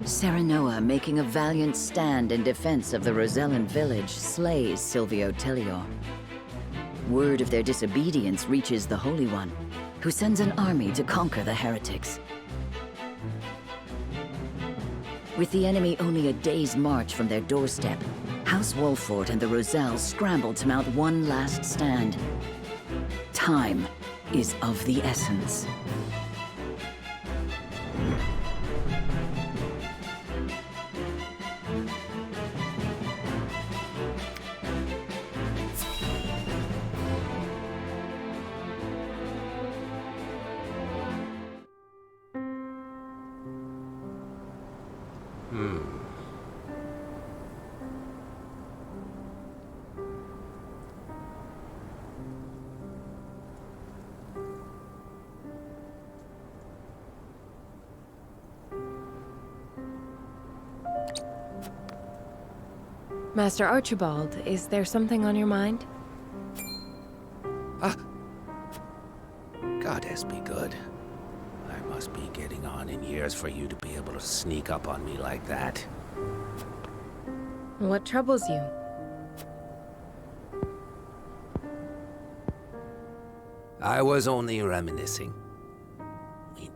Serenoa, making a valiant stand in defense of the Rosellan village, slays Silvio Tellior. Word of their disobedience reaches the Holy One, who sends an army to conquer the heretics. With the enemy only a day's march from their doorstep, House Wolfort and the Roselle scramble to mount one last stand. Time is of the essence. Master Archibald, is there something on your mind? Goddess be good. I must be getting on in years for you to be able to sneak up on me like that. What troubles you? I was only reminiscing.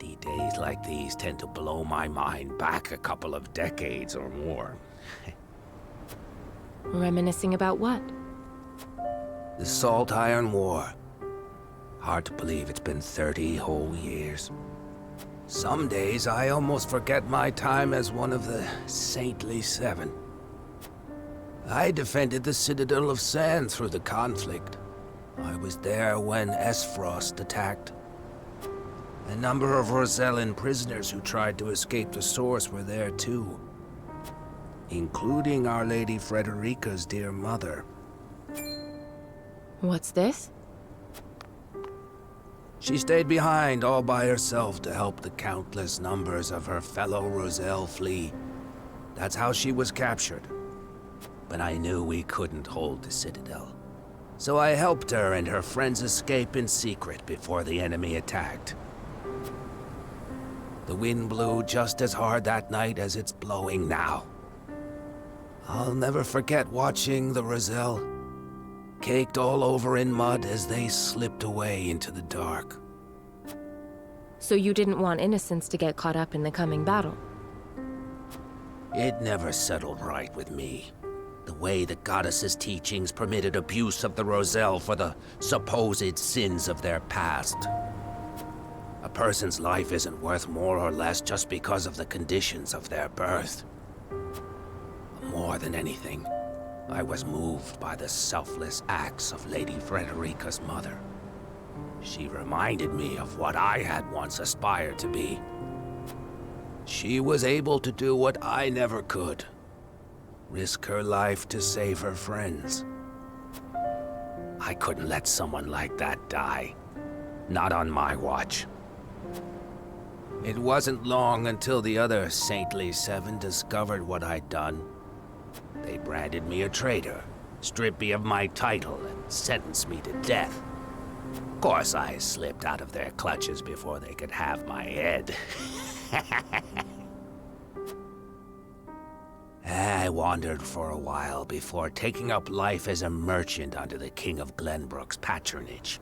Windy days like these tend to blow my mind back a couple of decades or more. Reminiscing about what? The Salt Iron War. Hard to believe it's been 30 whole years. Some days I almost forget my time as one of the Saintly Seven. I defended the Citadel of Sand through the conflict. I was there when Esfrost attacked. A number of Rosellan prisoners who tried to escape the Source were there too, including Our Lady Frederica's dear mother. What's this? She stayed behind all by herself to help the countless numbers of her fellow Roselle flee. That's how she was captured. But I knew we couldn't hold the Citadel. So I helped her and her friends escape in secret before the enemy attacked. The wind blew just as hard that night as it's blowing now. I'll never forget watching the Roselle, caked all over in mud as they slipped away into the dark. So you didn't want innocents to get caught up in the coming battle? It never settled right with me. The way the goddess's teachings permitted abuse of the Roselle for the supposed sins of their past. A person's life isn't worth more or less just because of the conditions of their birth. More than anything, I was moved by the selfless acts of Lady Frederica's mother. She reminded me of what I had once aspired to be. She was able to do what I never could. Risk her life to save her friends. I couldn't let someone like that die. Not on my watch. It wasn't long until the other Saintly Seven discovered what I'd done. They branded me a traitor, stripped me of my title, and sentenced me to death. Of course, I slipped out of their clutches before they could have my head. I wandered for a while before taking up life as a merchant under the King of Glenbrook's patronage.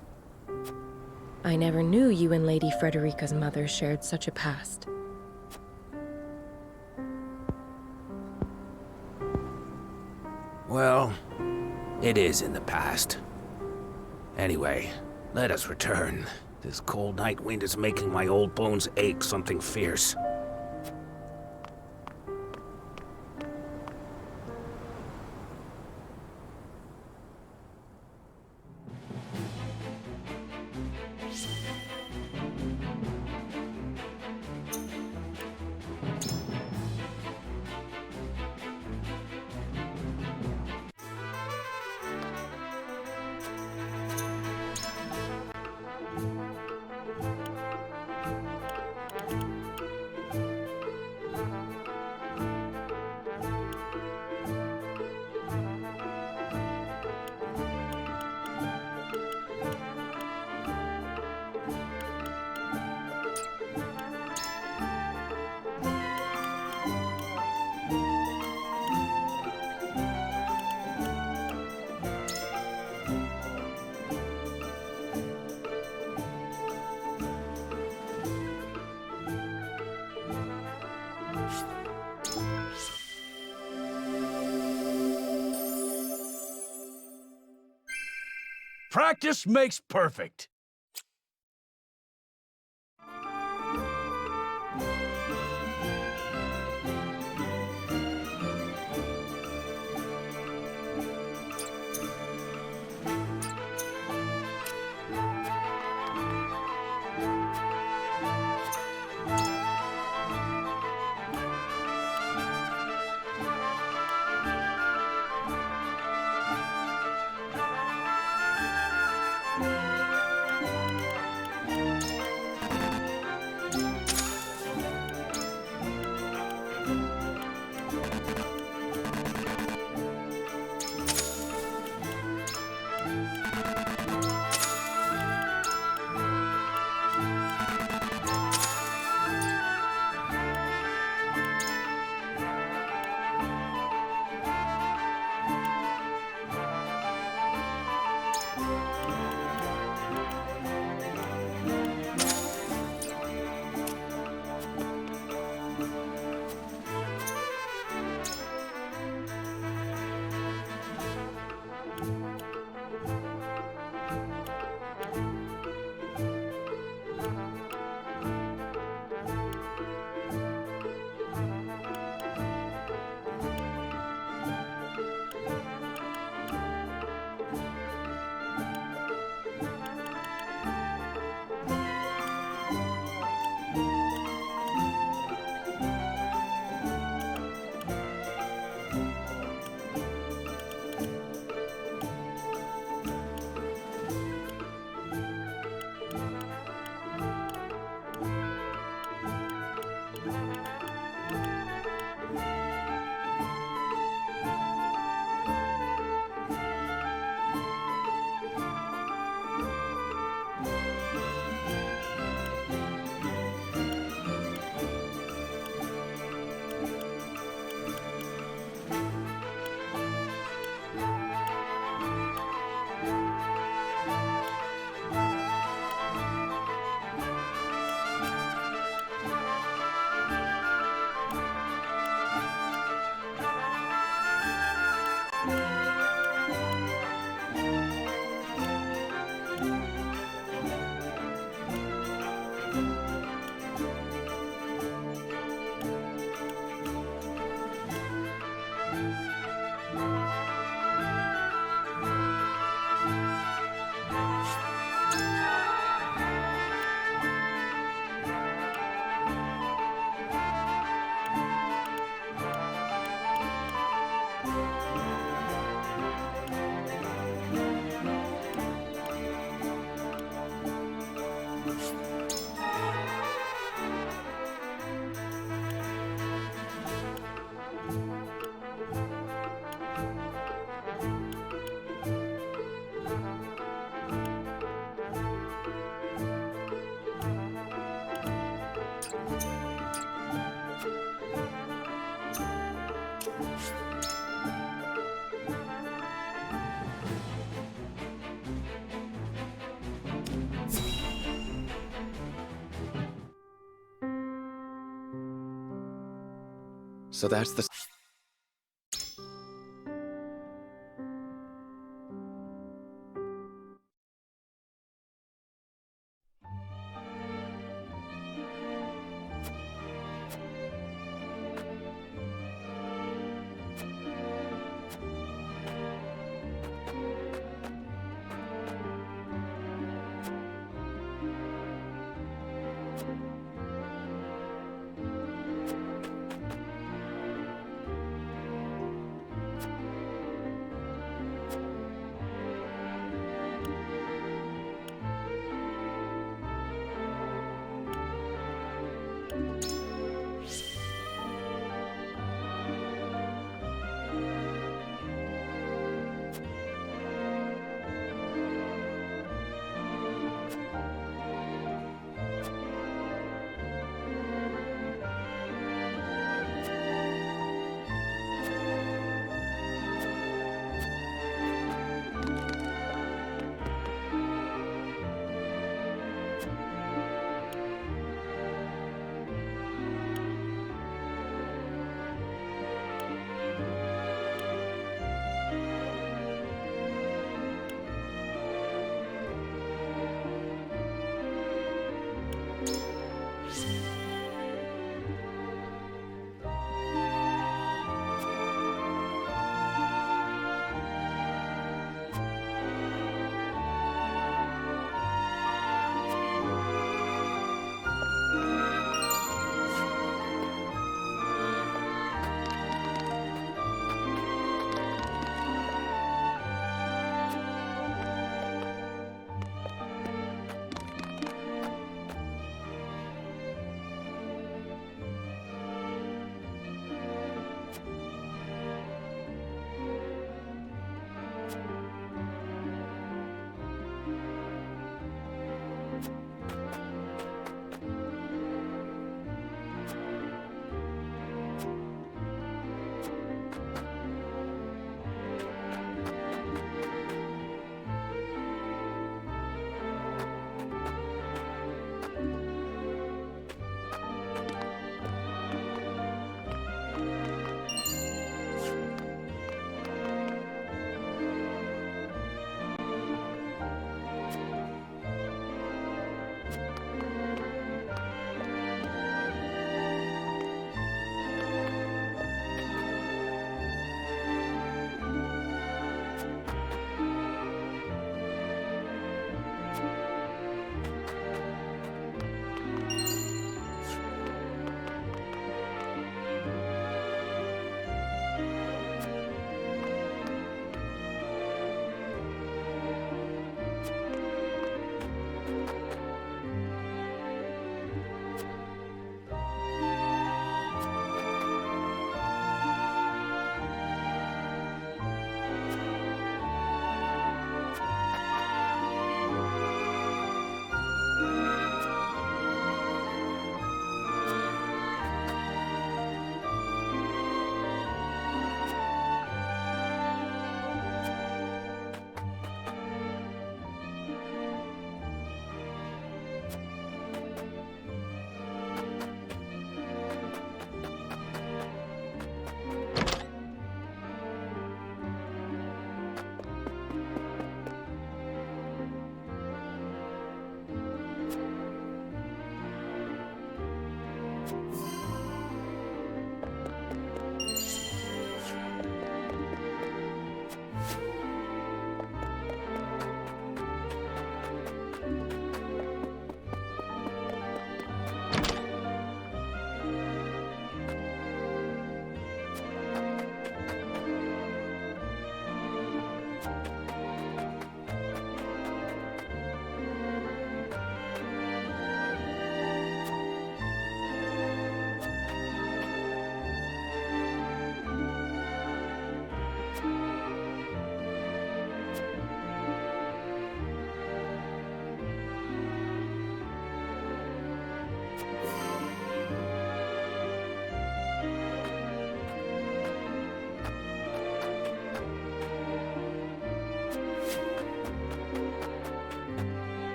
I never knew you and Lady Frederica's mother shared such a past. Well, it is in the past. Anyway, let us return. This cold night wind is making my old bones ache something fierce. Practice makes perfect. So that's the...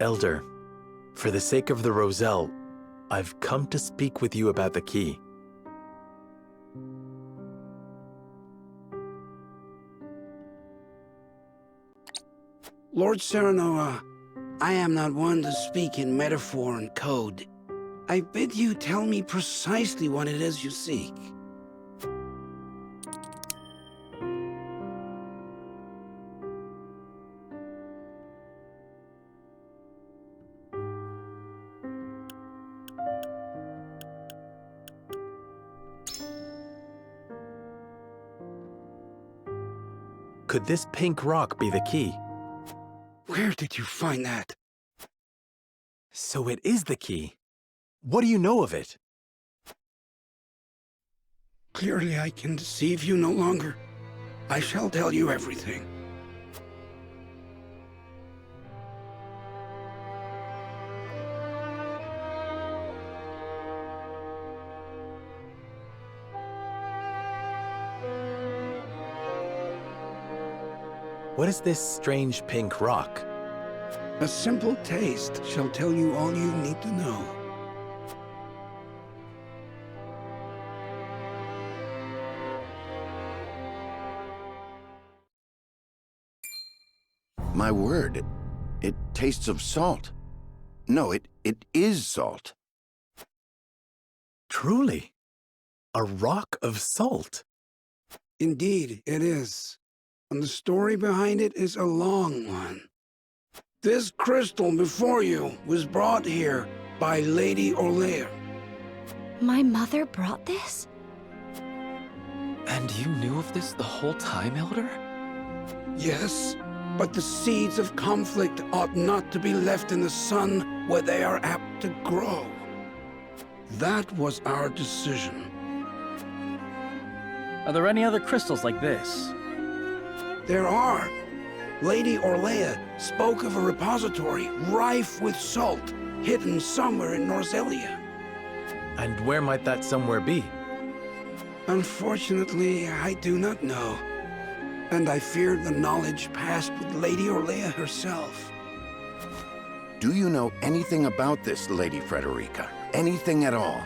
Elder, for the sake of the Roselle, I've come to speak with you about the key. Lord Serenoa, I am not one to speak in metaphor and code. I bid you tell me precisely what it is you seek. Could this pink rock be the key? Where did you find that? So it is the key. What do you know of it? Clearly I can deceive you no longer. I shall tell you everything. What is this strange pink rock? A simple taste shall tell you all you need to know. My word, it tastes of salt. No, it is salt. Truly, a rock of salt. Indeed, it is. And the story behind it is a long one. This crystal before you was brought here by Lady Orlea. My mother brought this? And you knew of this the whole time, Elder? Yes, but the seeds of conflict ought not to be left in the sun where they are apt to grow. That was our decision. Are there any other crystals like this? There are. Lady Orlea spoke of a repository rife with salt, hidden somewhere in Norzelia. And where might that somewhere be? Unfortunately, I do not know. And I fear the knowledge passed with Lady Orlea herself. Do you know anything about this, Lady Frederica? Anything at all?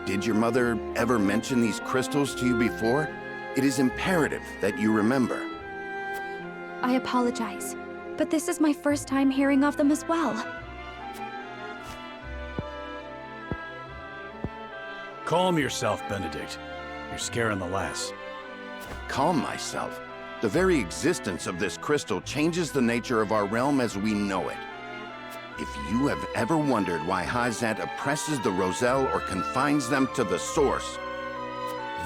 Did your mother ever mention these crystals to you before? It is imperative that you remember. I apologize, but this is my first time hearing of them as well. Calm yourself, Benedict. You're scaring the lass. Calm myself. The very existence of this crystal changes the nature of our realm as we know it. If you have ever wondered why Hyzant oppresses the Roselle or confines them to the source,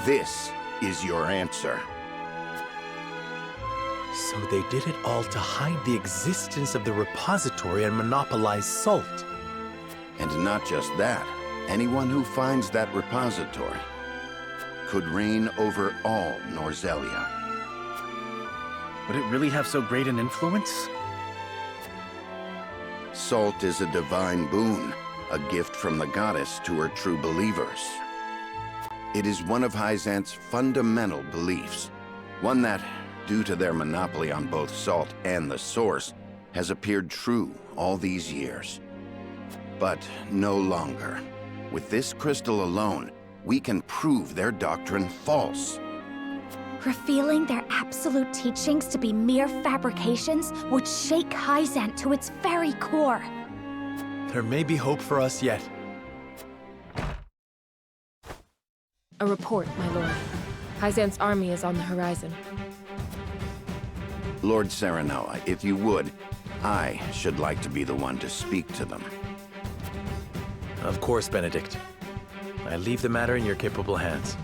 this is your answer. So they did it all to hide the existence of the repository and monopolize salt. And not just that, anyone who finds that repository could reign over all Norzelia. Would it really have so great an influence? Salt is a divine boon, a gift from the goddess to her true believers. It is one of Hyzant's fundamental beliefs, one that, due to their monopoly on both salt and the source, has appeared true all these years. But no longer. With this crystal alone, we can prove their doctrine false. Revealing their absolute teachings to be mere fabrications would shake Hyzant to its very core. There may be hope for us yet. A report, my lord. Hyzant's army is on the horizon. Lord Serenoa, if you would, I should like to be the one to speak to them. Of course, Benedict. I leave the matter in your capable hands.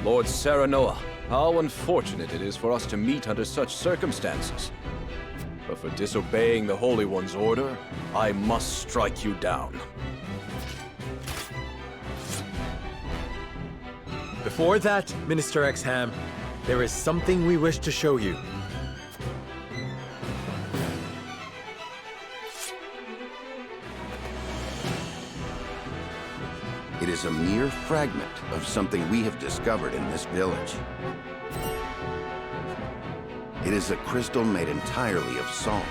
Lord Serenoa, how unfortunate it is for us to meet under such circumstances. But for disobeying the Holy One's order, I must strike you down. Before that, Minister Exham, there is something we wish to show you. It is a mere fragment of something we have discovered in this village. It is a crystal made entirely of salt.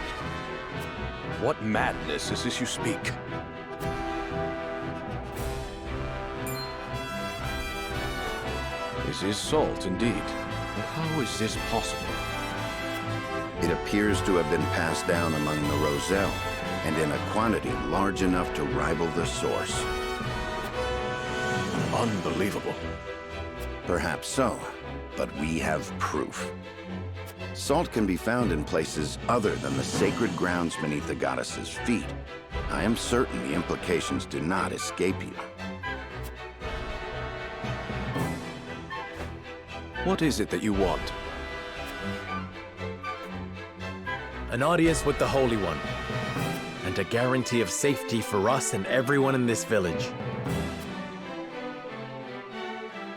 What madness is this you speak? This is salt, indeed. But how is this possible? It appears to have been passed down among the Roselle, and in a quantity large enough to rival the source. Unbelievable. Perhaps so, but we have proof. Salt can be found in places other than the sacred grounds beneath the goddess's feet. I am certain the implications do not escape you. What is it that you want? An audience with the Holy One, and a guarantee of safety for us and everyone in this village.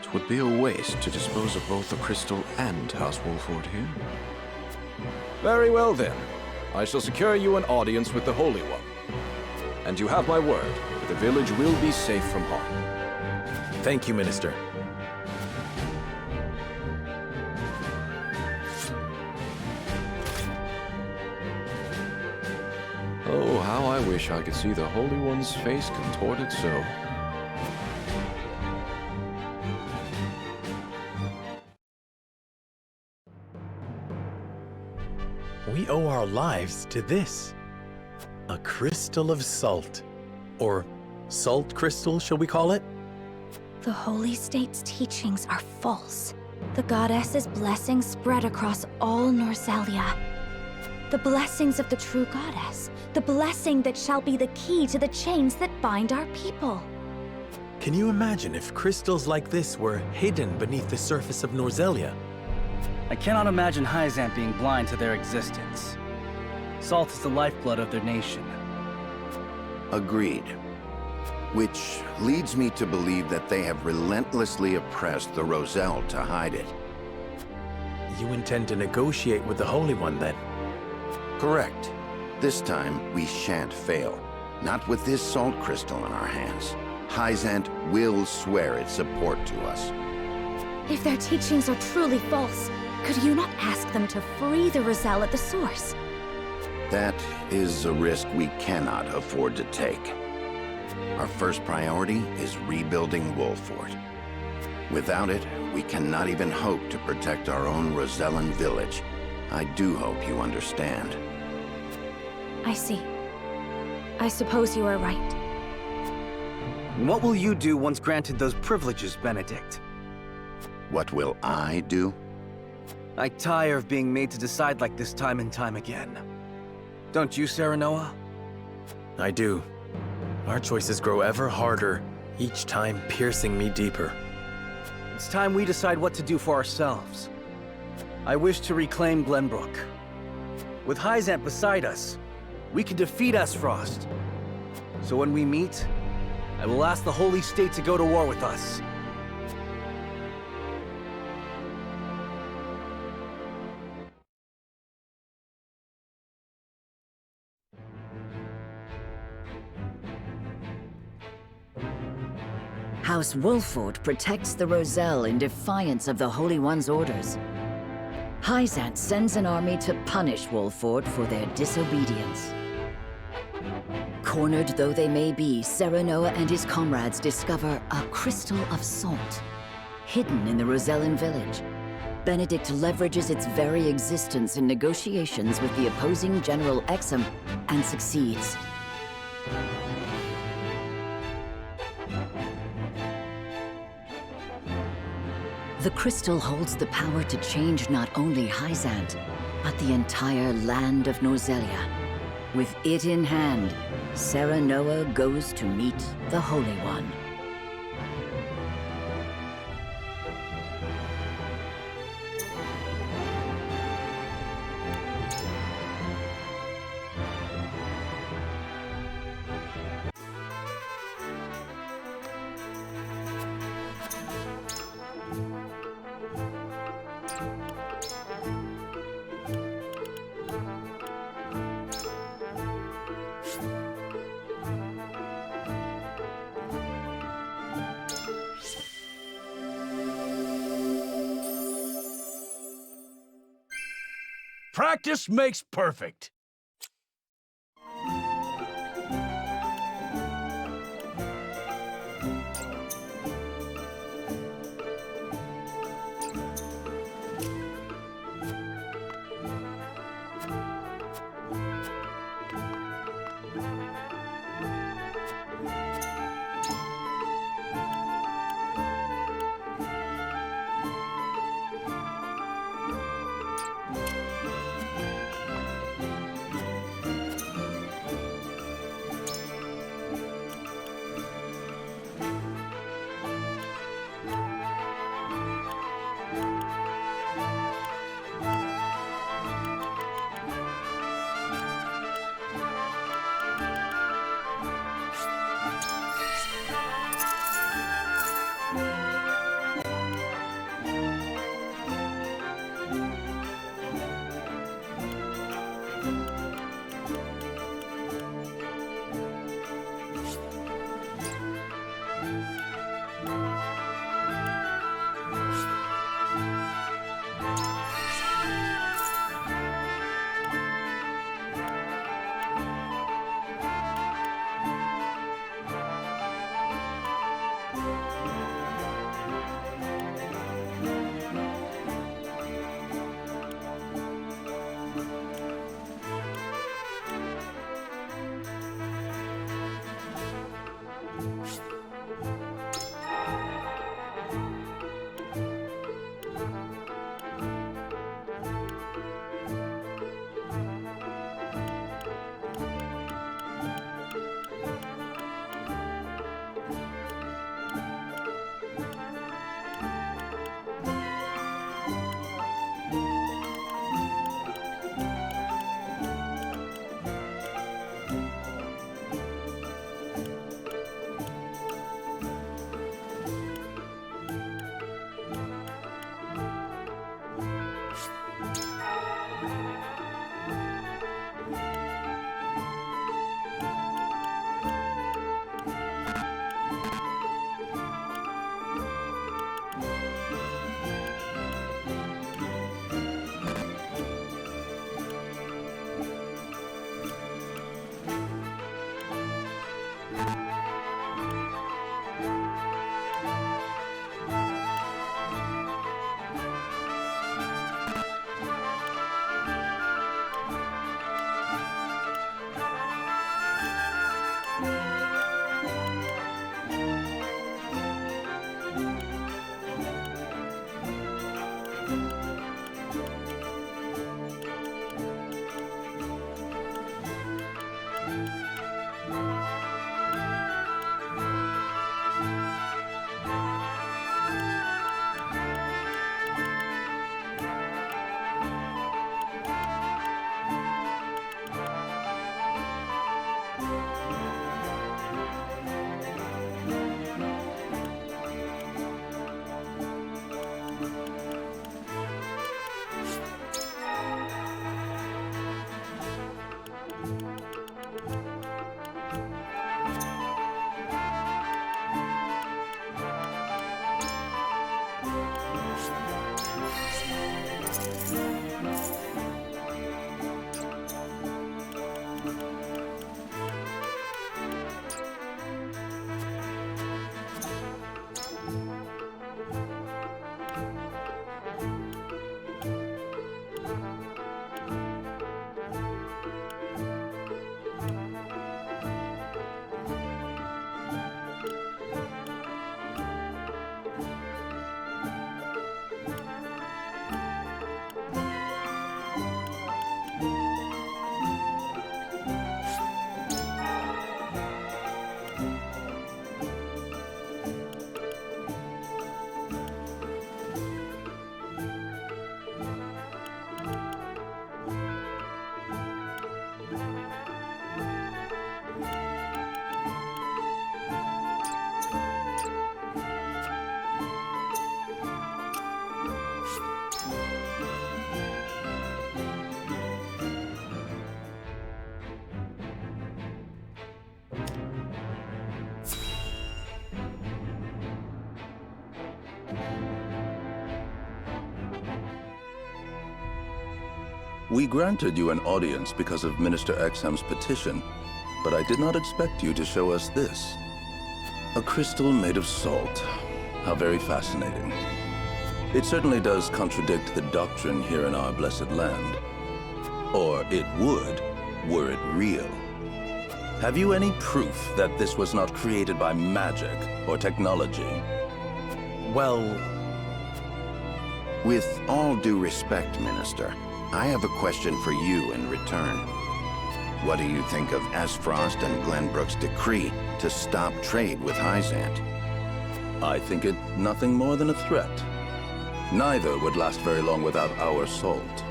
It would be a waste to dispose of both the crystal and House Wolford here. Very well then. I shall secure you an audience with the Holy One. And you have my word, the village will be safe from harm. Thank you, Minister. Oh, how I wish I could see the Holy One's face contorted so. We owe our lives to this. A crystal of salt. Or salt crystal, shall we call it? The Holy State's teachings are false. The goddess's blessings spread across all Norzelia. The blessings of the true goddess. The blessing that shall be the key to the chains that bind our people. Can you imagine if crystals like this were hidden beneath the surface of Norzelia? I cannot imagine Hyzant being blind to their existence. Salt is the lifeblood of their nation. Agreed. Which leads me to believe that they have relentlessly oppressed the Roselle to hide it. You intend to negotiate with the Holy One, then? Correct. This time, we shan't fail. Not with this salt crystal in our hands. Hyzant will swear its support to us. If their teachings are truly false, could you not ask them to free the Roselle at the source? That is a risk we cannot afford to take. Our first priority is rebuilding Wolford. Without it, we cannot even hope to protect our own Rosellan village. I do hope you understand. I see. I suppose you are right. And what will you do once granted those privileges, Benedict? What will I do? I tire of being made to decide like this time and time again. Don't you, Serenoa? I do. Our choices grow ever harder, each time piercing me deeper. It's time we decide what to do for ourselves. I wish to reclaim Glenbrook. With Hyzant beside us, we can defeat Esfrost. So when we meet, I will ask the Holy State to go to war with us. House Wolford protects the Roselle in defiance of the Holy One's orders. Hyzant sends an army to punish Wolford for their disobedience. Cornered though they may be, Serenoa and his comrades discover a crystal of salt, hidden in the Rosellan village. Benedict leverages its very existence in negotiations with the opposing General Exum and succeeds. The crystal holds the power to change not only Hyzant, but the entire land of Norzelia. With it in hand, Serenoa goes to meet the Holy One. Practice makes perfect. We granted you an audience because of Minister Exham's petition, but I did not expect you to show us this. A crystal made of salt. How very fascinating. It certainly does contradict the doctrine here in our blessed land. Or it would, were it real. Have you any proof that this was not created by magic or technology? Well... With all due respect, Minister, I have a question for you in return. What do you think of Asfrost and Glenbrook's decree to stop trade with Hyzant? I think it nothing more than a threat. Neither would last very long without our salt.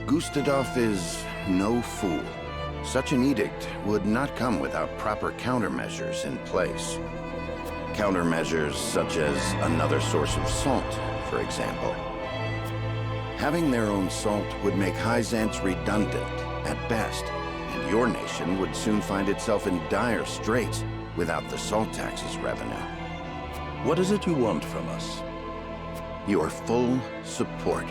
Gustadolf is no fool. Such an edict would not come without proper countermeasures in place. Countermeasures such as another source of salt, for example. Having their own salt would make Hyzant's redundant, at best, and your nation would soon find itself in dire straits without the salt tax's revenue. What is it you want from us? Your full support.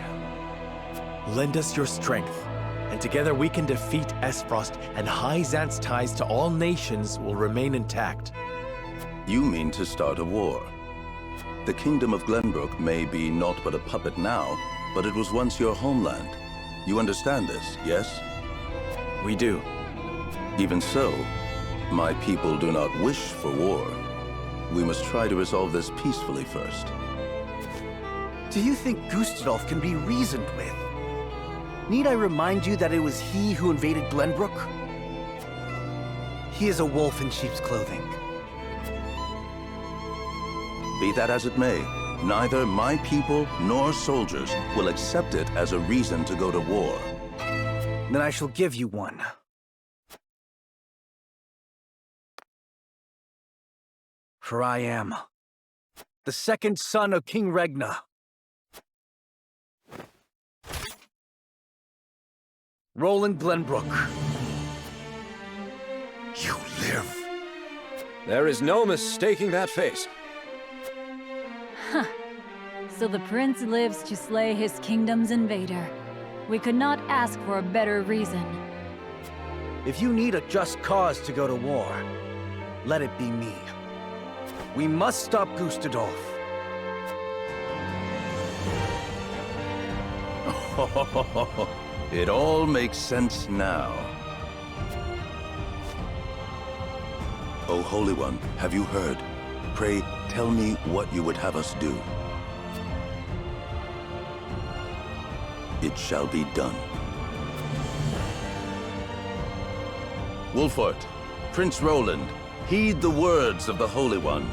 Lend us your strength, and together we can defeat Asfrost, and Hyzant's ties to all nations will remain intact. You mean to start a war? The kingdom of Glenbrook may be naught but a puppet now, but it was once your homeland. You understand this, yes? We do. Even so, my people do not wish for war. We must try to resolve this peacefully first. Do you think Gustadolf can be reasoned with? Need I remind you that it was he who invaded Glenbrook? He is a wolf in sheep's clothing. Be that as it may, neither my people nor soldiers will accept it as a reason to go to war. Then I shall give you one. For I am the second son of King Regna. Roland Glenbrook. You live. There is no mistaking that face. Huh. So the prince lives to slay his kingdom's invader. We could not ask for a better reason. If you need a just cause to go to war, let it be me. We must stop Gustadolf. It all makes sense now. O Holy One, have you heard? Pray, tell me what you would have us do. It shall be done. Wolfort, Prince Roland, heed the words of the Holy One.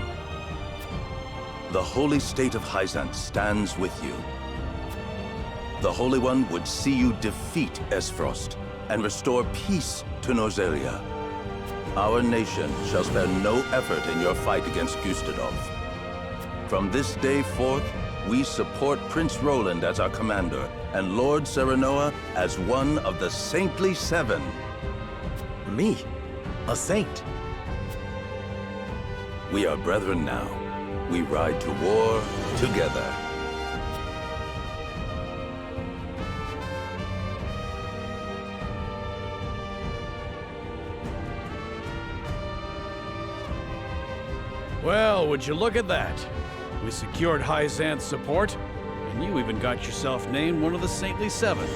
The holy state of Hyzant stands with you. The Holy One would see you defeat Asfrost and restore peace to Norzelia. Our nation shall spare no effort in your fight against Gustadolf. From this day forth, we support Prince Roland as our commander and Lord Serenoa as one of the Saintly Seven. Me? A saint? We are brethren now. We ride to war together. Well, would you look at that? We secured Hyzant's support, and you even got yourself named one of the Saintly Seven.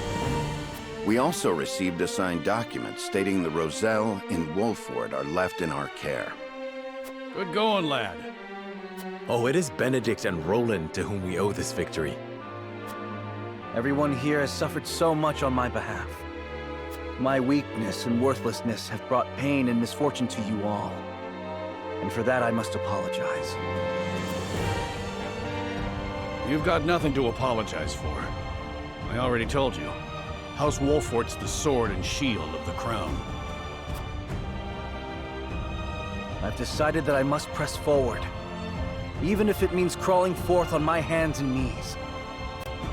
We also received a signed document stating the Roselle in Wolford are left in our care. Good going, lad. Oh, it is Benedict and Roland to whom we owe this victory. Everyone here has suffered so much on my behalf. My weakness and worthlessness have brought pain and misfortune to you all. And for that I must apologize. You've got nothing to apologize for. I already told you. House Wolfort's the sword and shield of the crown. I've decided that I must press forward, even if it means crawling forth on my hands and knees.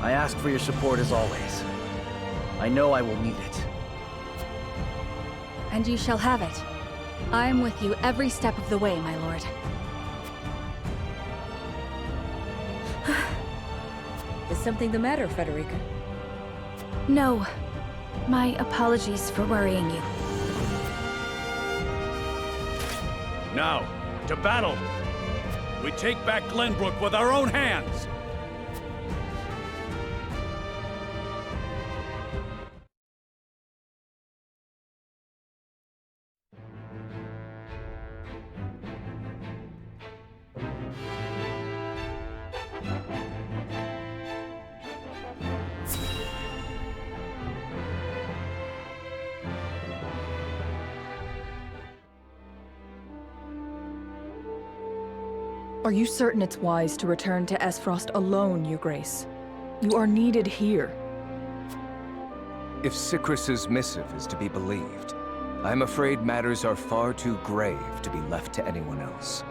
I ask for your support as always. I know I will need it. And you shall have it. I am with you every step of the way, my lord. Is something the matter, Frederica? No. My apologies for worrying you. Now, to battle! We take back Glenbrook with our own hands! Are you certain it's wise to return to Esfrost alone, Your Grace? You are needed here. If Sikrus's missive is to be believed, I'm afraid matters are far too grave to be left to anyone else.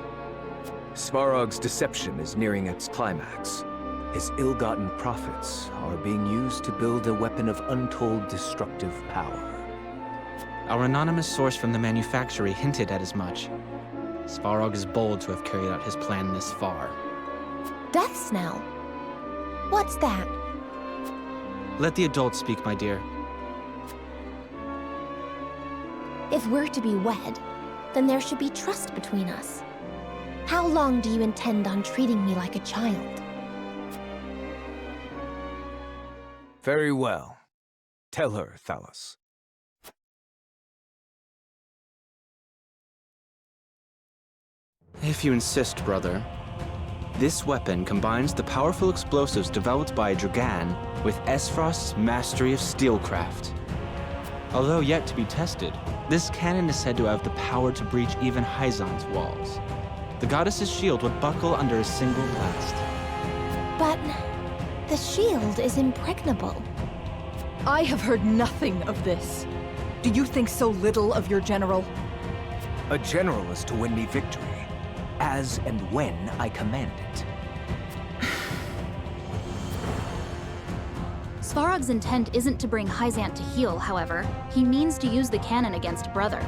Svarog's deception is nearing its climax. His ill-gotten profits are being used to build a weapon of untold destructive power. Our anonymous source from the manufactory hinted at as much. Svarog is bold to have carried out his plan this far. Death Snell? What's that? Let the adults speak, my dear. If we're to be wed, then there should be trust between us. How long do you intend on treating me like a child? Very well. Tell her, Thalos. If you insist, brother. This weapon combines the powerful explosives developed by Dragan with Esfrost's mastery of steelcraft. Although yet to be tested, this cannon is said to have the power to breach even Hyzan's walls. The goddess's shield would buckle under a single blast. But the shield is impregnable. I have heard nothing of this. Do you think so little of your general? A general is to win me victory, as and when I command it. Svarog's intent isn't to bring Hyzant to heel, however. He means to use the cannon against Brother.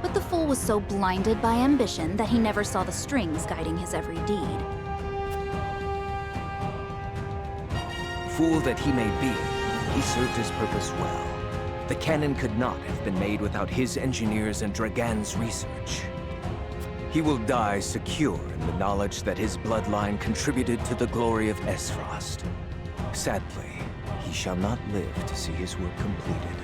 But the fool was so blinded by ambition that he never saw the strings guiding his every deed. Fool that he may be, he served his purpose well. The cannon could not have been made without his engineers and Dragan's research. He will die secure in the knowledge that his bloodline contributed to the glory of Esfrost. Sadly, he shall not live to see his work completed.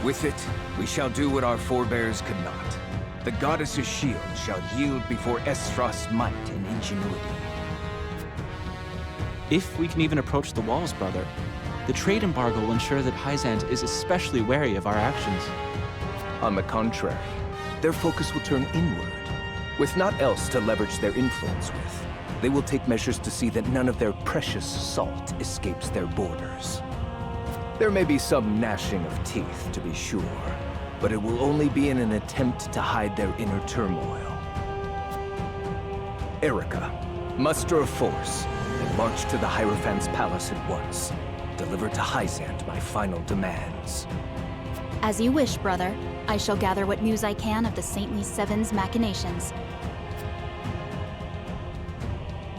With it, we shall do what our forebears could not. The goddess's shield shall yield before Esfrost's might and ingenuity. If we can even approach the walls, brother, the trade embargo will ensure that Hyzant is especially wary of our actions. On the contrary, their focus will turn inward. With naught else to leverage their influence with, they will take measures to see that none of their precious salt escapes their borders. There may be some gnashing of teeth, to be sure, but it will only be in an attempt to hide their inner turmoil. Erica, muster a force and march to the Hierophant's palace at once. Deliver to Hyzant my final demands. As you wish, brother. I shall gather what news I can of the Saintly Seven's machinations.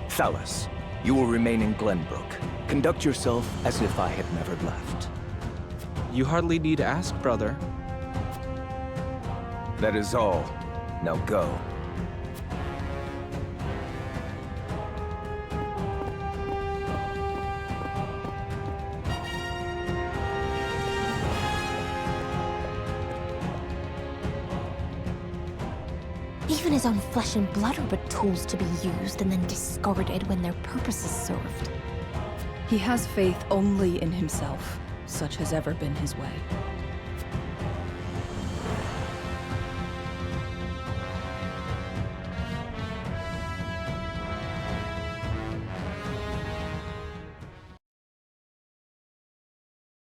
Thalos, you will remain in Glenbrook. Conduct yourself as if I had never left. You hardly need to ask, brother. That is all. Now go. Even his own flesh and blood are but tools to be used and then discarded when their purpose is served. He has faith only in himself. Such has ever been his way.